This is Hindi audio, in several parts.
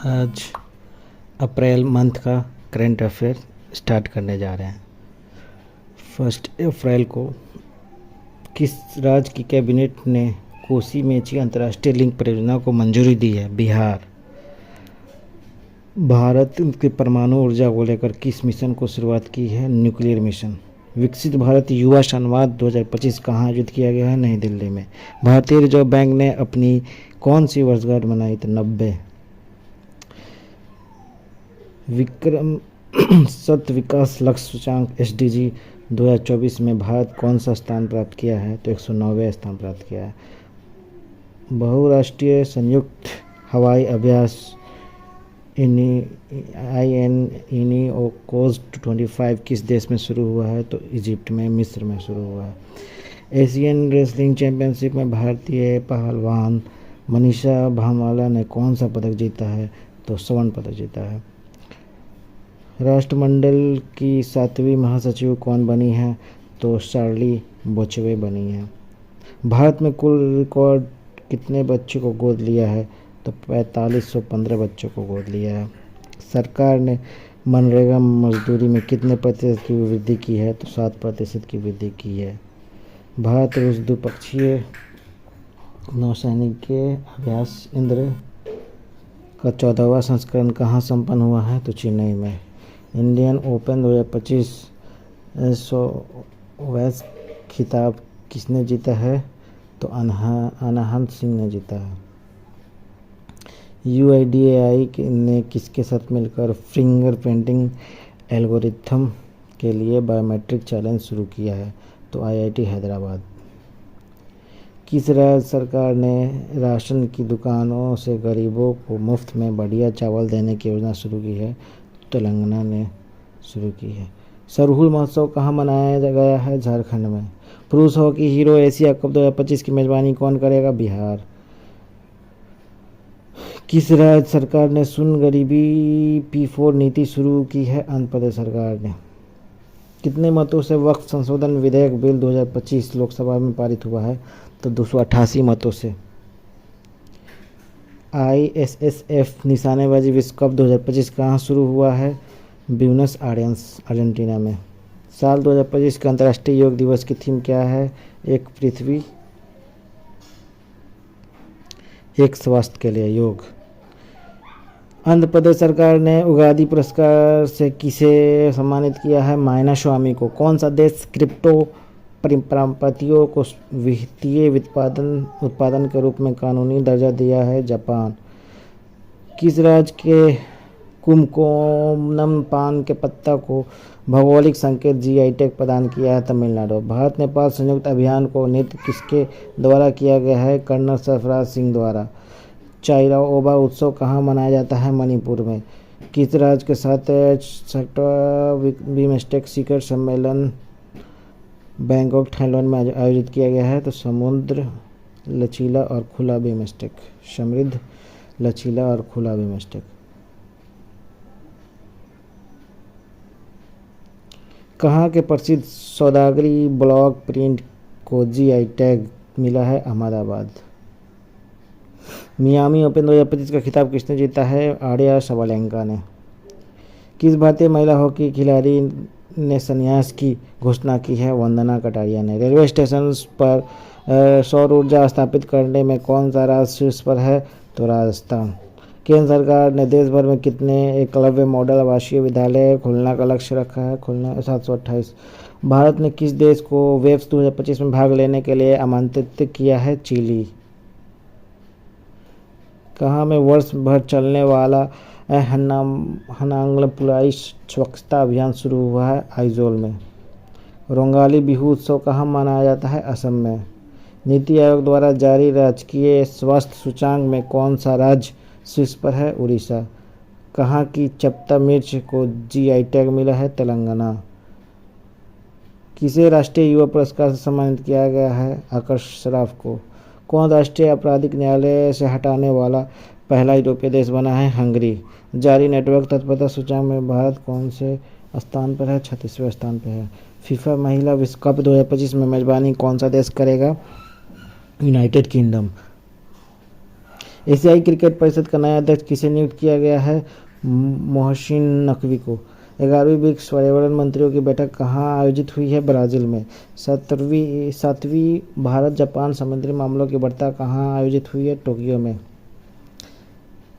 आज अप्रैल मंथ का करंट अफेयर स्टार्ट करने जा रहे हैं। 1 अप्रैल को किस राज्य की कैबिनेट ने कोसी मेची अंतर्राष्ट्रीय लिंक परियोजना को मंजूरी दी है? बिहार। भारत के परमाणु ऊर्जा को लेकर किस मिशन को शुरुआत की है? Nuclear mission. विकसित भारत युवा संवाद 2025 कहाँ आयोजित किया गया है? नई दिल्ली में। भारतीय रिजर्व बैंक ने अपनी कौन सी वर्षगांठ मनाई? तो 90। विक्रम सत विकास लक्ष्य सूचांक SDG 2024 में भारत कौन सा स्थान प्राप्त किया है? तो 109वें स्थान प्राप्त किया है। बहुराष्ट्रीय संयुक्त हवाई अभ्यास INEOCOS 25 किस देश में शुरू हुआ है? तो इजिप्ट में, मिस्र में शुरू हुआ है। एशियन रेसलिंग चैंपियनशिप में भारतीय पहलवान मनीषा भानवाला ने कौन सा पदक जीता है? तो स्वर्ण पदक जीता है। राष्ट्रमंडल की 7वीं महासचिव कौन बनी है? तो शार्ली बोचवे बनी है। भारत में कुल रिकॉर्ड कितने बच्चों को गोद लिया है? तो 4515 बच्चों को गोद लिया है। सरकार ने मनरेगा मजदूरी में कितने प्रतिशत की वृद्धि की है? तो 7% की वृद्धि की है। भारत रूस द्विपक्षीय नौसैनिक अभ्यास इंद्र का 14वां संस्करण कहाँ संपन्न हुआ है? तो चेन्नई में। इंडियन ओपन 2025 वैस खिताब किसने जीता है? तो अनहद सिंह ने जीता है। UIDAI ने किसके साथ मिलकर फिंगर प्रिंटिंग एल्गोरिथम के लिए बायोमेट्रिक चैलेंज शुरू किया है? तो IIT हैदराबाद। किस राज्य सरकार ने राशन की दुकानों से गरीबों को मुफ्त में बढ़िया चावल देने की योजना शुरू की है? तेलंगाना ने शुरू की है। सरहुल महोत्सव कहाँ मनाया गया है? झारखंड में। पुरुष हॉकी हीरो एशिया कप 2025 की मेजबानी कौन करेगा? बिहार। किस राज्य सरकार ने सुन गरीबी P4 नीति शुरू की है? आंध्र प्रदेश सरकार ने। कितने मतों से वक्फ संशोधन विधेयक बिल 2025 लोकसभा में पारित हुआ है? तो 288 मतों से। ISSF निशानेबाजी विश्व कप 2025 कहाँ शुरू हुआ है? ब्यूनस आयर्स अर्जेंटीना में। साल 2025 का अंतर्राष्ट्रीय योग दिवस की थीम क्या है? एक पृथ्वी एक स्वास्थ्य के लिए योग। आंध्र प्रदेश सरकार ने उगादी पुरस्कार से किसे सम्मानित किया है? मायना स्वामी को। कौन सा देश क्रिप्टो परिसंपत्तियों को वित्तीय उत्पादन के रूप में कानूनी दर्जा दिया है? जापान। किस राज्य के कुमकोनम पान के पत्ता को भौगोलिक संकेत GI टैग प्रदान किया है? तमिलनाडु। भारत नेपाल संयुक्त अभियान को नेतृत्व किसके द्वारा किया गया है? कर्नल सरफराज सिंह द्वारा। चाइराओबा उत्सव कहाँ मनाया जाता है? मणिपुर में। किस राज्य के साथ 6वां बिम्स्टेक शिखर सम्मेलन बैंकॉक थाईलैंड में आयोजित किया गया है? तो समुद्र लचीला और खुला बिम्स्टेक। समृद्ध, लचीला और खुला बिम्स्टेक। कहाँ के प्रसिद्ध सौदागरी ब्लॉक प्रिंट को GI टैग मिला है? अहमदाबाद। मियामी ओपन 2025 का खिताब किसने जीता है? आर्या सबालेंका ने। किस भारतीय महिला हॉकी खिलाड़ी ने संन्यास की घोषणा की है? वंदना कटारिया ने। रेलवे स्टेशन पर सौर ऊर्जा स्थापित करने में कौन सा राज्य शीर्ष पर है? तो राजस्थान। केंद्र सरकार ने देश भर में कितने एकलव्य मॉडल आवासीय विद्यालय खोलने का लक्ष्य रखा है? 728। भारत ने किस देश को वेब्स 2025 में भाग लेने के लिए आमंत्रित किया है? चिली। कहाँ में वर्ष भर चलने वाला हनांगलपुलाई स्वच्छता अभियान शुरू हुआ है? आइजोल में। रोंगाली बिहू उत्सव कहाँ मनाया जाता है? असम में। नीति आयोग द्वारा जारी राजकीय स्वास्थ्य सूचांक में कौन सा राज्य शीर्ष पर है? उड़ीसा। कहाँ की चपटा मिर्च को GI टैग मिला है? तेलंगाना। किसे राष्ट्रीय युवा पुरस्कार से सम्मानित किया गया है? आकर्ष सराफ को। कौन राष्ट्रीय आपराधिक न्यायालय से हटाने वाला पहला यूरोपीय देश बना है? हंगरी। जारी नेटवर्क तत्परता सूचांक में भारत कौन से स्थान पर है? 36वें स्थान पर है। फीफा महिला विश्व कप 2025 में मेजबानी कौन सा देश करेगा? United kingdom. एशियाई क्रिकेट परिषद का नया अध्यक्ष किसे नियुक्त किया गया है? मोहसिन नकवी को। 11वीं ब्रिक्स पर्यावरण मंत्रियों की बैठक कहाँ आयोजित हुई है? ब्राज़ील में। 7वीं भारत जापान समुद्री मामलों की वार्ता कहाँ आयोजित हुई है? टोक्यो में।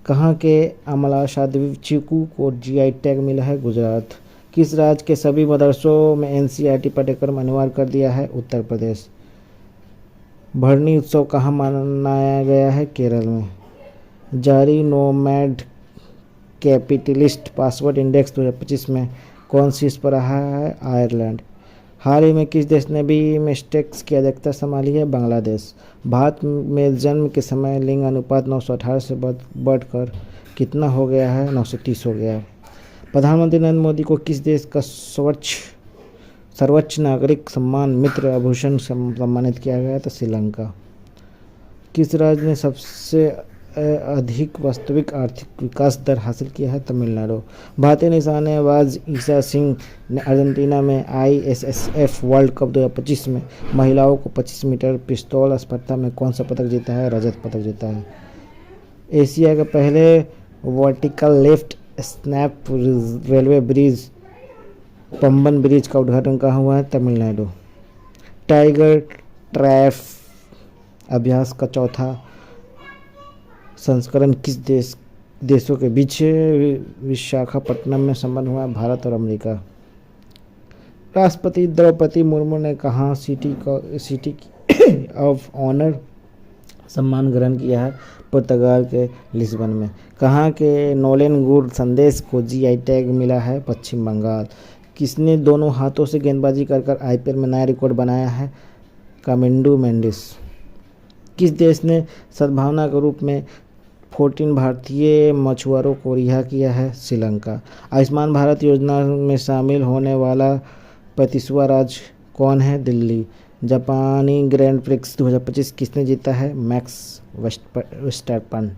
कहाँ के अमलाशा द्वीप चीकू को जीआई टैग मिला है? गुजरात। किस राज्य के सभी मदरसों में एनसीईआरटी पाठ्यक्रम अनिवार्य कर दिया है? उत्तर प्रदेश। भरनी उत्सव कहाँ मनाया गया है? केरल में। जारी नोमैड कैपिटलिस्ट पासवर्ड इंडेक्स 2025 में कौन शीर्ष पर रहा है? आयरलैंड। हाल ही में किस देश ने भी मेस्टेक्स की अध्यक्षता संभाली है? बांग्लादेश। भारत में जन्म के समय लिंग अनुपात 918 से बढ़कर कितना हो गया है? 930 हो गया है। प्रधानमंत्री नरेंद्र मोदी को किस देश का सर्वोच्च नागरिक सम्मान मित्र आभूषण सम्मानित किया गया? तो श्रीलंका। किस राज्य ने सबसे अधिक वास्तविक आर्थिक विकास दर हासिल किया है? तमिलनाडु। भारतीय निशानेबाज ईशा सिंह ने अर्जेंटीना में आईएसएसएफ वर्ल्ड कप 2025 में महिलाओं को 25 मीटर पिस्तौल स्पर्धा में कौन सा पदक जीता है? रजत पदक जीता है। एशिया के पहले vertical lift snap railway bridge Pamban bridge का उद्घाटन कहाँ हुआ है? तमिलनाडु। टाइगर ट्रैप अभ्यास का चौथा संस्करण किस देशों के बीच विशाखापट्टनम में संपन्न हुआ? भारत और अमेरिका। राष्ट्रपति द्रौपदी मुर्मू ने कहाँ सिटी ऑफ ऑनर सम्मान ग्रहण किया है? पुर्तगाल के लिस्बन में। कहाँ के नोलेन गुड संदेश को जीआई टैग मिला है? पश्चिम बंगाल। किसने दोनों हाथों से गेंदबाजी कर आईपीएल में नया रिकॉर्ड बनाया है? कामिंडू मेंडिस। किस देश ने सद्भावना के रूप में 14 भारतीय मछुआरों को रिहा किया है? श्रीलंका। आयुष्मान भारत योजना में शामिल होने वाला 35वां राज्य कौन है? दिल्ली। जापानी ग्रैंड प्रिक्स 2025 किसने जीता है? Max Verstappen.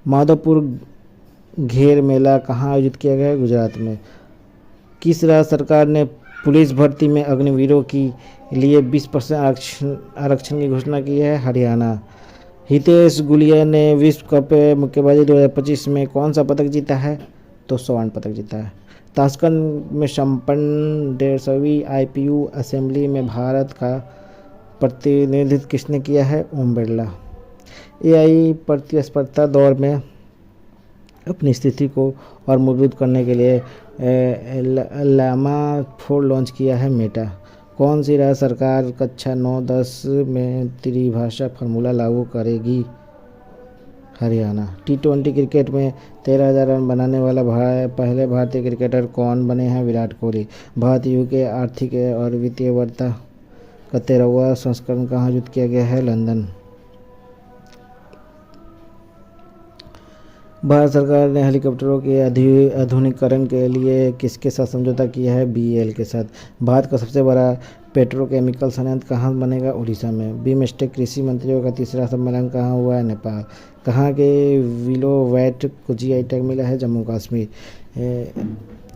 माधोपुर घेर मेला कहाँ आयोजित किया गया है? गुजरात में। किस राज्य सरकार ने पुलिस भर्ती में अग्निवीरों के लिए 20% आरक्षण की घोषणा की है? हरियाणा। हितेश गुलिया ने विश्व कप मुक्केबाजी 2025 में कौन सा पदक जीता है? तो स्वर्ण पदक जीता है। ताशकंद में संपन्न 150वीं आईपीयू असेंबली में भारत का प्रतिनिधित्व किसने किया है? ओम बिरला। एआई प्रतिस्पर्धा दौर में अपनी स्थिति को और मजबूत करने के लिए लामा 4 लॉन्च किया है मेटा। कौन सी राज्य सरकार कक्षा 9-10 में त्रिभाषा फार्मूला लागू करेगी? हरियाणा। टी20 क्रिकेट में 13,000 रन बनाने वाला पहले भारतीय क्रिकेटर कौन बने हैं? विराट कोहली। भारत यूके आर्थिक और वित्तीय वार्ता का 13वां संस्करण कहाँ आयोजित किया गया है? लंदन। भारत सरकार ने हेलीकॉप्टरों के आधुनिकीकरण के लिए किसके साथ समझौता किया है? बीएल के साथ। भारत का सबसे बड़ा पेट्रोकेमिकल संयंत्र कहाँ बनेगा? उड़ीसा में। बिमस्टेक कृषि मंत्रियों का तीसरा सम्मेलन कहाँ हुआ है? नेपाल। कहाँ के विलोवैट को जीआई टैग मिला है? जम्मू कश्मीर।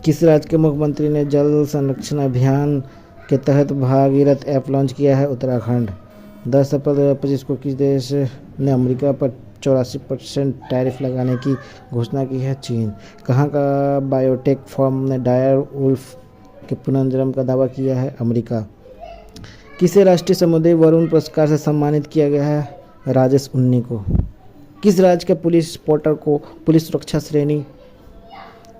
किस राज्य के मुख्यमंत्री ने जल संरक्षण अभियान के तहत भागीरथ ऐप लॉन्च किया है? उत्तराखंड। 10 अप्रैल 2025 को किस देश ने अमेरिका पर 84% टैरिफ लगाने की घोषणा की है? चीन। कहाँ का बायोटेक फर्म ने डायर वुल्फ के पुनर्जन्म का दावा किया है? अमेरिका। किसे राष्ट्रीय समुद्री वरुण पुरस्कार से सम्मानित किया गया है? राजेश उन्नी को। किस राज्य के पुलिस पोर्टर को पुलिस सुरक्षा श्रेणी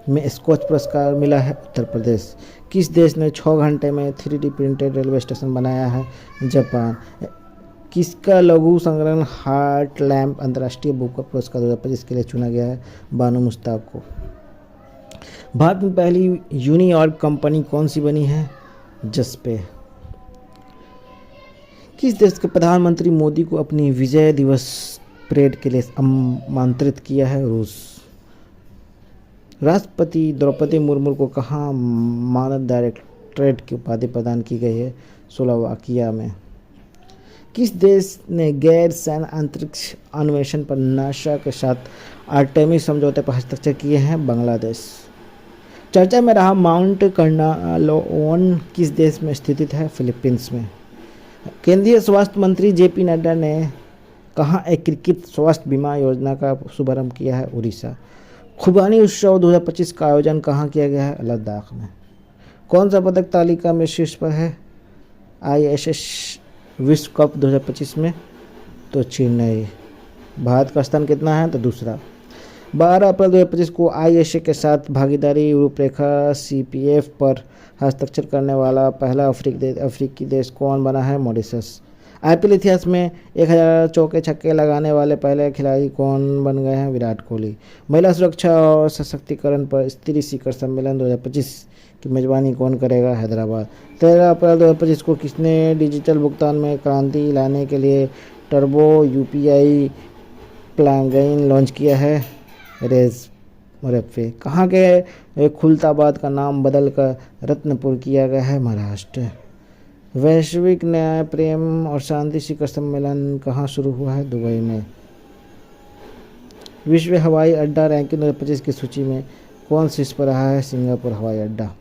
में स्कॉच पुरस्कार मिला है? उत्तर प्रदेश। किस देश ने 6 घंटे में 3D प्रिंटेड रेलवे स्टेशन बनाया है? जापान। किसका लघु संग्रहण हार्ट लैम्प अंतर्राष्ट्रीय बुक पुरस्कार 2025 के लिए चुना गया है? बानो मुश्ताक को। भारत में पहली यूनियॉर्क कंपनी कौन सी बनी है? जसपे। किस देश के प्रधानमंत्री मोदी को अपनी विजय दिवस परेड के लिए आमंत्रित किया है? रूस। राष्ट्रपति द्रौपदी मुर्मू को कहाँ मानद डायरेक्टरेट की उपाधि प्रदान की गई है? स्लोवाकिया में। किस देश ने गैर सैन्य अंतरिक्ष अन्वेषण पर नासा के साथ आर्टेमिस समझौते पर हस्ताक्षर किए हैं? बांग्लादेश। चर्चा में रहा माउंट कर्नालोन किस देश में स्थित है? फिलीपींस में। केंद्रीय स्वास्थ्य मंत्री जेपी नड्डा ने कहाँ एकीकृत स्वास्थ्य बीमा योजना का शुभारंभ किया है? उड़ीसा। खुबानी उत्सव 2025 का आयोजन कहाँ किया गया है? लद्दाख में। कौन सा पदक तालिका में शीर्ष पर है ISS विश्व कप 2025 में? तो चेन्नई। भारत का स्थान कितना है? तो दूसरा। 12 अप्रैल 2025 को ISA के साथ भागीदारी रूपरेखा CPF पर हस्ताक्षर करने वाला पहला अफ्रीकी देश कौन बना है? मॉरिशस। IPL इतिहास में 1000 चौके छक्के लगाने वाले पहले खिलाड़ी कौन बन गए हैं? विराट कोहली। महिला सुरक्षा और सशक्तिकरण पर स्त्री शिखर सम्मेलन 2025 की मेजबानी कौन करेगा? हैदराबाद। 13 अप्रैल 2025 को किसने डिजिटल भुगतान में क्रांति लाने के लिए टर्बो UPI प्लगइन लॉन्च किया है? रेज़। कहाँ के खुलताबाद का नाम बदलकर रत्नपुर किया गया है? महाराष्ट्र। वैश्विक न्याय प्रेम और शांति शिखर सम्मेलन कहाँ शुरू हुआ है? दुबई में। विश्व हवाई अड्डा रैंकिंग 2025 की सूची में कौन शीर्ष पर रहा है? सिंगापुर हवाई अड्डा।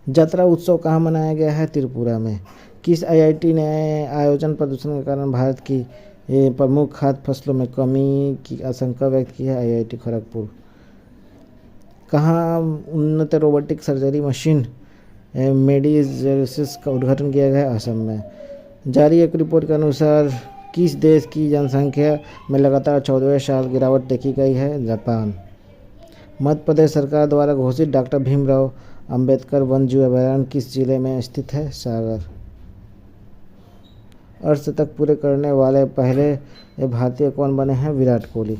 यात्रा उत्सव कहाँ मनाया गया है? त्रिपुरा में। किस IIT ने आयोजन प्रदूषण के कारण भारत की प्रमुख खाद्य फसलों में कमी की आशंका व्यक्त की है? IIT खड़गपुर। कहाँ उन्नत रोबोटिक सर्जरी मशीन मेडिजेसिस का उद्घाटन किया गया है? असम में। जारी एक रिपोर्ट के अनुसार किस देश की जनसंख्या में लगातार 14वें साल गिरावट देखी गई है? जापान। मध्य प्रदेश सरकार द्वारा घोषित डॉक्टर भीमराव अंबेडकर वन्यजीव अभयारण्य किस जिले में स्थित है? सागर। अर्धशतक पूरे करने वाले पहले भारतीय कौन बने हैं? विराट कोहली।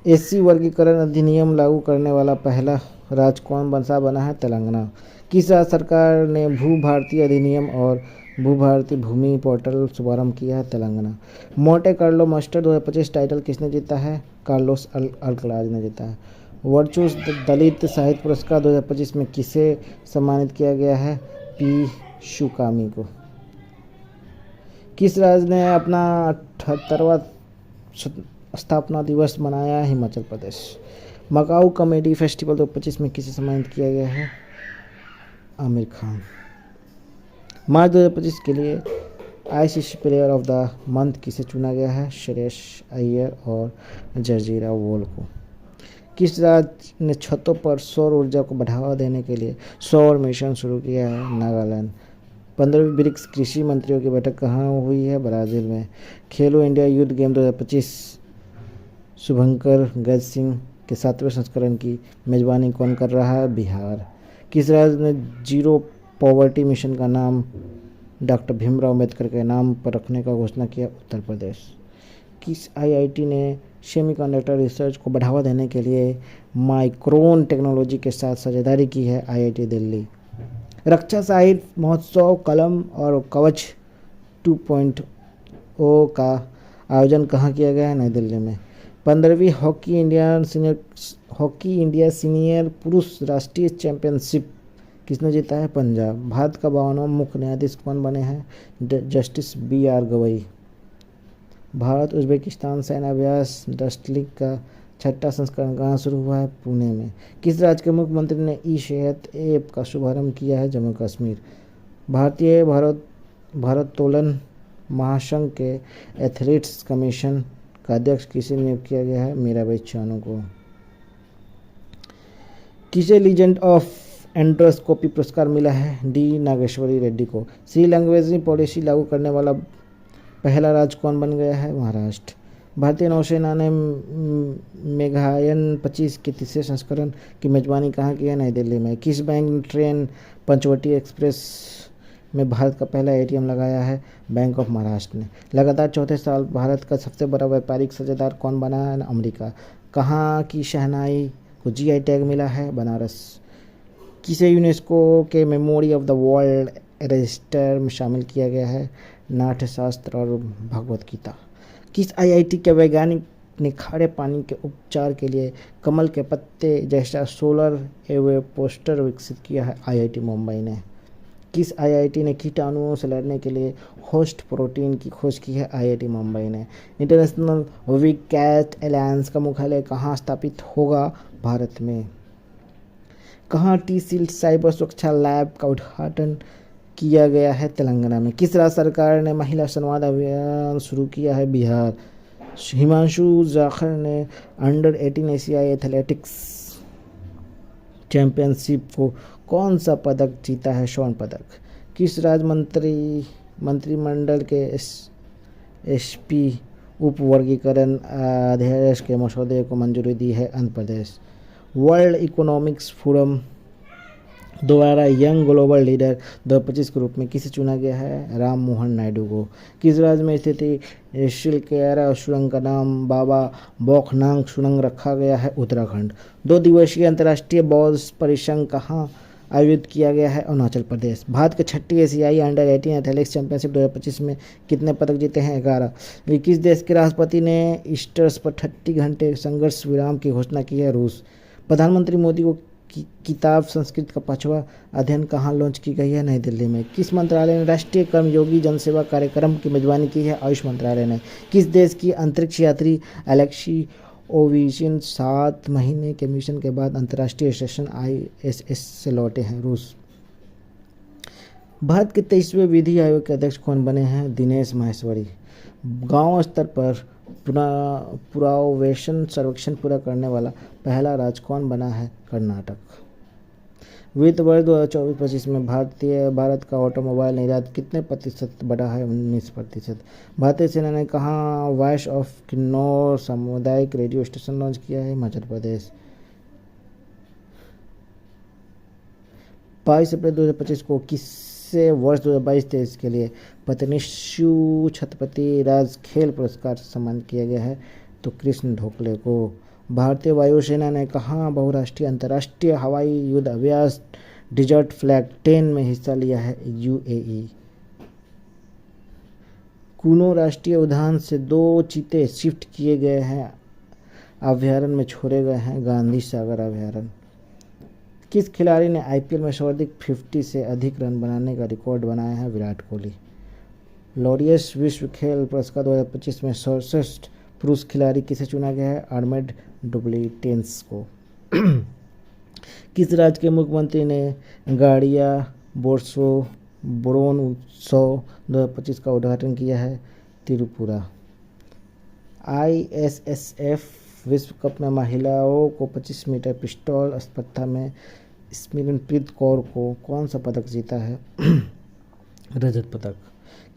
SC वर्गीकरण अधिनियम लागू करने वाला पहला राज्य कौन बना है? तेलंगाना। किस राज्य सरकार ने भू भारती अधिनियम और भू भारती भूमि पोर्टल शुभारंभ किया है? Telangana. Monte Carlo master 2025 title किसने जीता है? कार्लोस अल्कराज ने जीता है। वर्चुअस दलित साहित्य पुरस्कार 2025 में किसे सम्मानित किया गया है? P शुकामी को। किस राज्य ने अपना 78वां स्थापना दिवस मनाया? हिमाचल प्रदेश। मकाऊ कॉमेडी फेस्टिवल 2025 में किसे सम्मानित किया गया है? आमिर खान। मार्च 2025 के लिए ICC player of the month किसे चुना गया है? श्रेयस अय्यर और जजीरा वॉल को। किस राज्य ने छतों पर सौर ऊर्जा को बढ़ावा देने के लिए सौर मिशन शुरू किया है? नागालैंड। 15वीं ब्रिक्स कृषि मंत्रियों की बैठक कहाँ हुई है? ब्राज़ील में। खेलो इंडिया यूथ गेम 2025 शुभंकर गज सिंह के 7वें संस्करण की मेजबानी कौन कर रहा है? बिहार। किस राज्य ने जीरो पॉवर्टी मिशन का नाम डॉक्टर भीमराव अंबेडकर के नाम पर रखने का घोषणा किया? उत्तर प्रदेश। किस IIT ने सेमीकंडक्टर रिसर्च को बढ़ावा देने के लिए माइक्रोन टेक्नोलॉजी के साथ साझेदारी की है? IIT दिल्ली। रक्षा साहित्य महोत्सव कलम और कवच 2.0 का आयोजन कहाँ किया गया है? नई दिल्ली में। 15वीं हॉकी इंडिया सीनियर पुरुष राष्ट्रीय चैंपियनशिप किसने जीता है? पंजाब। भारत का 52वां मुख्य न्यायाधीश कौन बने हैं? Justice BR Gavai. Bharat Uzbekistan सैन्य अभ्यास डस्टलिंग का 6वां संस्करण कहाँ शुरू हुआ है? पुणे में। किस राज्य के मुख्यमंत्री ने ई-सेहत ऐप का शुभारंभ किया है? जम्मू कश्मीर। भारतीय भारोत्तोलन महासंघ के एथलीट्स कमीशन का अध्यक्ष किसे नियुक्त किया गया है? मीराबाई चानू को। किसे लीजेंड ऑफ एंडोस्कोपी पुरस्कार मिला है? D नागेश्वरी रेड्डी को। सी लैंग्वेज पॉलिसी लागू करने वाला पहला राज्य कौन बन गया है? महाराष्ट्र। भारतीय नौसेना ने मेघायन 25 के तीसरे संस्करण की मेजबानी कहाँ की है? नई दिल्ली में। किस बैंक ने ट्रेन पंचवटी एक्सप्रेस में भारत का पहला ATM लगाया है? बैंक ऑफ महाराष्ट्र ने। लगातार चौथे साल भारत का सबसे बड़ा व्यापारिक साझेदार कौन बना है? अमेरिका। कहाँ की शहनाई को GI टैग मिला है? बनारस। किसे यूनेस्को के memory of the world register में शामिल किया गया है? नाट्यशास्त्र और भगवत गीता। किस IIT के वैज्ञानिक ने खारे पानी के उपचार के लिए कमल के पत्ते जैसा सोलर एवेपोस्टर विकसित किया है? IIT मुंबई ने। किस IIT ने कीटाणुओं से लड़ने के लिए होस्ट प्रोटीन की खोज की है? IIT मुंबई ने। इंटरनेशनल वीक कैट अलायंस का मुख्यालय कहाँ स्थापित होगा? भारत में। कहाँ टी सील्ड साइबर सुरक्षा लैब का उद्घाटन किया गया है? तेलंगाना में। किस राज्य सरकार ने महिला संवाद अभियान शुरू किया है? बिहार। हिमांशु जाखर ने अंडर 18 एशियाई एथलेटिक्स चैंपियनशिप को कौन सा पदक जीता है? स्वर्ण पदक। किस राज्य मंत्रिमंडल के एसपी उप वर्गीकरण अध्यादेश के मसौदे को मंजूरी दी है? Andhra Pradesh. World economics forum द्वारा यंग ग्लोबल लीडर 2025 के रूप में किसे चुना गया है? राम मोहन नायडू को। किस राज्य में स्थित शिलकेरा सुरंग का नाम बाबा बौखनांग सुरंग रखा गया है? उत्तराखंड। 2 दिवसीय अंतर्राष्ट्रीय बौद्ध परिसंघ कहाँ आयोजित किया गया है? अरुणाचल प्रदेश। भारत के 6ठी एशियाई अंडर 18 एथलेटिक्स चैंपियनशिप 2025 में कितने पदक जीते हैं? 11। किस देश के राष्ट्रपति ने ईस्टर पर 30 घंटे संघर्ष विराम की घोषणा की है? रूस। प्रधानमंत्री मोदी को किताब संस्कृत का 5वां अध्ययन कहाँ लॉन्च की गई है? नई दिल्ली में। किस मंत्रालय ने राष्ट्रीय कर्मयोगी जनसेवा कार्यक्रम की मेजबानी की है? आयुष मंत्रालय ने। किस देश की अंतरिक्ष यात्री एलेक्सी ओविचिन 7 महीने के मिशन के बाद अंतर्राष्ट्रीय स्टेशन ISS से लौटे हैं? रूस। भारत के 23वें विधि आयोग के अध्यक्ष कौन बने हैं? दिनेश माहेश्वरी। गांव स्तर पर पुनरावासन सर्वेक्षण पूरा करने वाला पहला राज्य कौन बना है? कर्नाटक। वित्त वर्ष 2024-25 में भारत का ऑटोमोबाइल निर्यात कितने प्रतिशत बढ़ा है? 19%। भारतीय सेना ने कहाँ वॉइस ऑफ किन्नौर सामुदायिक रेडियो स्टेशन लॉन्च किया है? हिमाचल प्रदेश। 22 अप्रैल 2025 को किससे वर्ष 2022-23 के लिए पतनिषु छत्रपति राज खेल पुरस्कार से सम्मानित किया गया है? तो कृष्ण ढोकले को। भारतीय वायुसेना ने कहाँ बहुराष्ट्रीय अंतर्राष्ट्रीय हवाई युद्ध अभ्यास डिजर्ट फ्लैग 10 में हिस्सा लिया है? UAE। कुनो राष्ट्रीय उद्यान से 2 चीते शिफ्ट किए गए हैं, अभ्यारण्य में छोड़े गए हैं? गांधी सागर अभ्यारण्य। किस खिलाड़ी ने IPL में सर्वाधिक 50 से अधिक रन बनाने का रिकॉर्ड बनाया है? विराट कोहली। लॉरियस विश्व खेल पुरस्कार 2025 में सर्वश्रेष्ठ पुरुष खिलाड़ी किसे चुना गया है? आर्मेड डुप्लेटेंस को। किस राज्य के मुख्यमंत्री ने गाड़िया बोर्सो ब्रोन उत्सव 2025 का उद्घाटन किया है? त्रिपुरा। ISSF विश्व कप में महिलाओं को 25 मीटर पिस्टल स्पर्धा में स्मरणप्रीत कौर को कौन सा पदक जीता है? रजत पदक।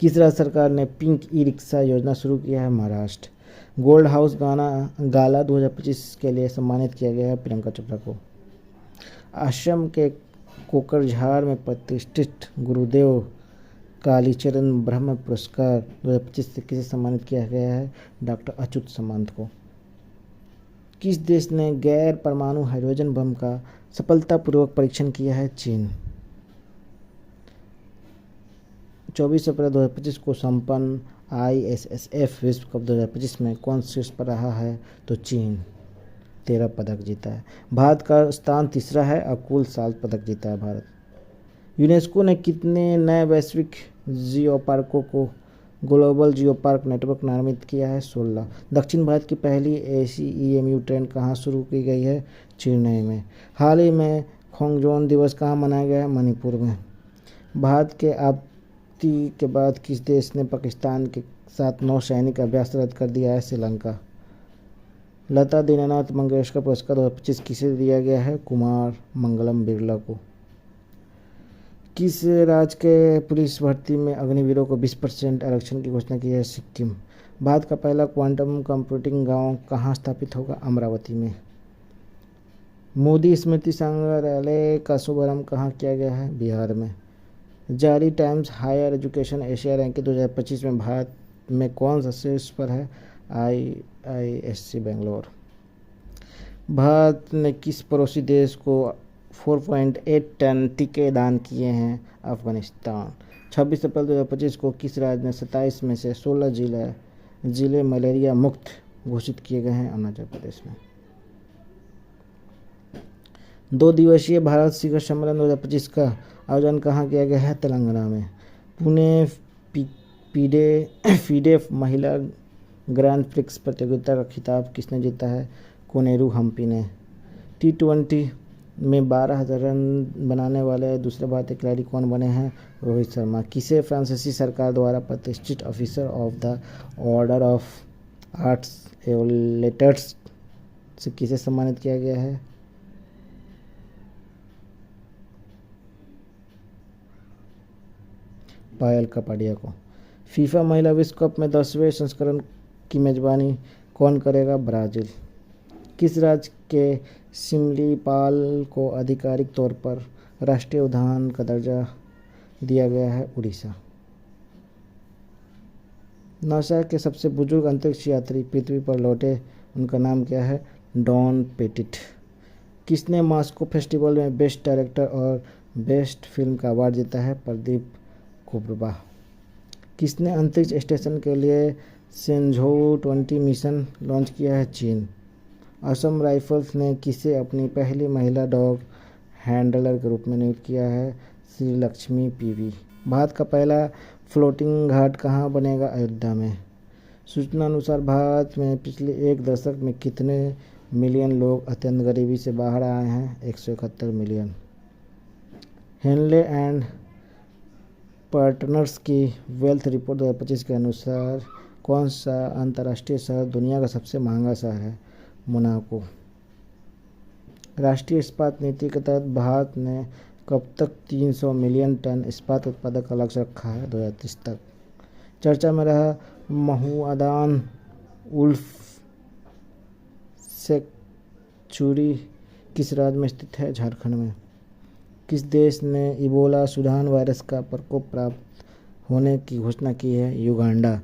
किस राज्य सरकार ने पिंक ई-रिक्शा योजना शुरू किया है? महाराष्ट्र। गोल्ड हाउस गाला 2025 के लिए सम्मानित किया गया है प्रियंका चोपड़ा को। असम के कोकरझार में प्रतिष्ठित गुरुदेव कालीचरण ब्रह्म पुरस्कार 2025 से किसे सम्मानित किया गया है? डॉक्टर अच्युत सामंत को। किस देश ने गैर परमाणु हाइड्रोजन बम का सफलतापूर्वक परीक्षण किया है? चीन। 24 अप्रैल 2025 को संपन्न ISSF विश्व कप 2025 में कौन शीर्ष पर रहा है? तो चीन। 13 पदक जीता है। भारत का स्थान 3रा है और कुल 7 पदक जीता है भारत। यूनेस्को ने कितने नए वैश्विक जियो पार्कों को ग्लोबल जियो पार्क नेटवर्क नामित किया है? 16। दक्षिण भारत की पहली ACEMU ट्रेन कहाँ शुरू की गई है? चेन्नई में। हाल ही में खोंगजोन दिवस कहाँ मनाया गया है? मणिपुर में। भारत के आपत्ति के बाद किस देश ने पाकिस्तान के साथ नौसैनिक अभ्यास रद्द कर दिया है? श्रीलंका। लता दीनानाथ मंगेशकर पुरस्कार 2025 किसे दिया गया है? कुमार मंगलम बिरला को। किस राज्य के पुलिस भर्ती में अग्निवीरों को 20% आरक्षण की घोषणा की है? सिक्किम। भारत का पहला क्वांटम कंप्यूटिंग गांव कहाँ स्थापित होगा? अमरावती में। मोदी स्मृति संग्रहालय का शुभारंभ कहाँ किया गया है? बिहार में। जारी Times Higher Education Asia ranking 2025 में भारत में कौन सा शीर्ष पर है? IISc बेंगलोर। भारत ने किस पड़ोसी देश को 4.8 टन टीके दान किए हैं? अफगानिस्तान। 26 अप्रैल 2025 को किस राज्य में 27 में से 16 जिले मलेरिया मुक्त घोषित किए गए हैं? अरुणाचल प्रदेश में। 2 दिवसीय भारत शिखर सम्मेलन 2025 का आयोजन कहाँ किया गया है? तेलंगाना में। पुणे फीडे महिला ग्रैंड प्रिक्स प्रतियोगिता का खिताब किसने जीता है? कोनेरू हम्पी ने। T20 में 12,000 रन बनाने वाले दूसरे भारतीय खिलाड़ी कौन बने हैं? रोहित शर्मा। किसे फ्रांसीसी सरकार द्वारा प्रतिष्ठित officer of the order of arts एवलेटर्स से किसे सम्मानित किया गया है? पायल कपाडिया को। फीफा महिला विश्व कप में 10वें संस्करण की मेजबानी कौन करेगा? ब्राजील। किस राज्य के सिमलीपाल को आधिकारिक तौर पर राष्ट्रीय उद्यान का दर्जा दिया गया है? उड़ीसा। नासा के सबसे बुजुर्ग अंतरिक्ष यात्री पृथ्वी पर लौटे, उनका नाम क्या है? Don Pettit. किसने मास्को फेस्टिवल में बेस्ट डायरेक्टर और बेस्ट फिल्म का अवार्ड जीता है? प्रदीप कुबरा। किसने अंतरिक्ष स्टेशन के लिए सेंझोउ 20 मिशन लॉन्च किया है? चीन। असम राइफल्स ने किसे अपनी पहली महिला डॉग हैंडलर के रूप में नियुक्त किया है? श्री लक्ष्मी पीवी। भारत का पहला फ्लोटिंग घाट कहाँ बनेगा? अयोध्या में। सूचना अनुसार भारत में पिछले एक दशक में कितने मिलियन लोग अत्यंत गरीबी से बाहर आए हैं? 171 मिलियन। हेनले एंड पार्टनर्स की वेल्थ रिपोर्ट 2025 के अनुसार कौन सा अंतर्राष्ट्रीय शहर दुनिया का सबसे महंगा शहर है? मोनाको। राष्ट्रीय इस्पात नीति के तहत भारत ने कब तक 300 मिलियन टन इस्पात उत्पादन का लक्ष्य रखा है? 2030 तक। चर्चा में रहा महुआदान उल्फ सेंचुरी किस राज्य में स्थित है? झारखंड में। किस देश ने इबोला सुडान वायरस का प्रकोप प्राप्त होने की घोषणा की है? युगांडा।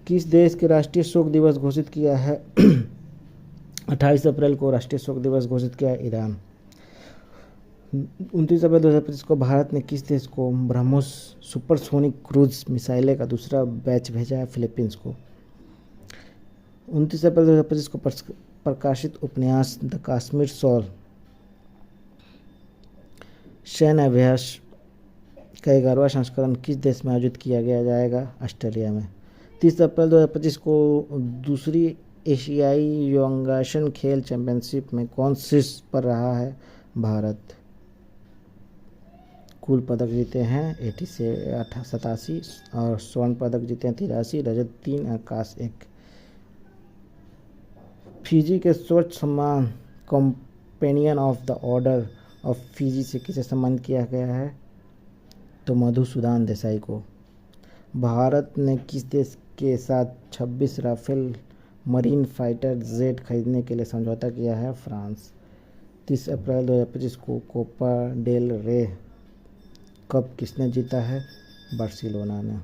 किस देश के राष्ट्रीय शोक दिवस घोषित किया है? 28 अप्रैल को राष्ट्रीय शोक दिवस घोषित किया है ईरान। 29 अप्रैल 2025 को भारत ने किस देश को ब्रह्मोस सुपरसोनिक क्रूज मिसाइलें का दूसरा बैच भेजा है? फिलीपींस को। 29 अप्रैल 2025 को प्रकाशित उपन्यास द कश्मीर शॉल सैन्य अभ्यास का 11वां संस्करण किस देश में आयोजित किया गया जाएगा? ऑस्ट्रेलिया में। 30 अप्रैल 2025 को दूसरी एशियाई योगासन खेल चैंपियनशिप में कौन शीर्ष पर रहा है? भारत। कुल पदक जीते हैं 87 और स्वर्ण पदक जीते हैं 83, रजत 3, आकाश 1। फिजी के स्वच्छ सम्मान companion of the order of Fiji से किसे सम्मानित किया गया है? तो मधुसूदन देसाई को। भारत ने किस देश के साथ 26 राफेल मरीन फाइटर जेट खरीदने के लिए समझौता किया है? फ्रांस। 30 अप्रैल 2025 को कोपा डेल रे कप किसने जीता है? बार्सिलोना ने।